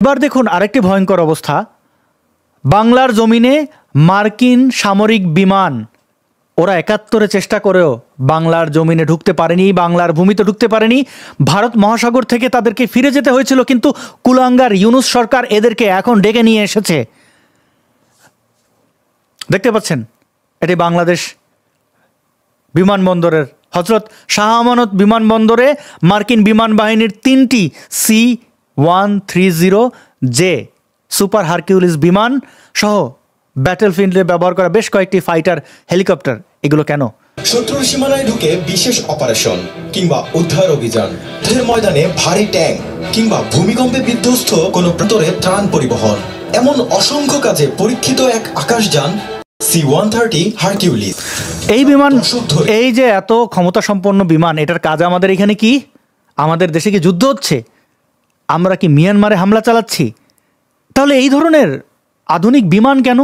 এবার দেখুন আরেকটি ভয়ঙ্কর অবস্থা। বাংলার জমিনে মার্কিন সামরিক বিমান ওরা ৭১-এ চেষ্টা করেও বাংলার জমিনে ঢুকতে পারেনি, বাংলার ভূমিতে ঢুকতে পারেনি। ভারত মহাসাগর থেকে তাদেরকে ফিরে যেতে হয়েছিল, কিন্তু কুলাঙ্গার ইউনূস সরকার এদেরকে এখন ডেকে নিয়ে এসেছে। দেখতে পাচ্ছেন এটি বাংলাদেশ বিমানবন্দরের হজরত শাহ আমানত বিমানবন্দরে মার্কিন বিমান বাহিনীর ৩টি C-130J সুপার হারকিউলিস বিমান সহ ব্যাটেলফিল্ডে ব্যবহার করা বেশ কয়েকটি ফাইটার হেলিকপ্টার। এগুলো কেন? শত্রুর সীমানায় ঢুকে বিশেষ অপারেশন কিংবা উদ্ধার অভিযান, যুদ্ধের ময়দানে ভারী ট্যাঙ্ক কিংবা ভূমিকম্পে বিধ্বস্ত কোনো প্রান্তরে ত্রাণ পরিবহন, এমন অসংখ্য কাজে পরীক্ষিত এক আকাশযান C-130 হারকিউলিস। এই বিমান, এই যে এত ক্ষমতা সম্পন্ন বিমান, এটার কাজ আমাদের এখানে কি? আমাদের দেশে কি যুদ্ধ হচ্ছে? আমরা কি মিয়ানমারে হামলা চালাচ্ছি? তাহলে এই ধরনের আধুনিক বিমান কেন?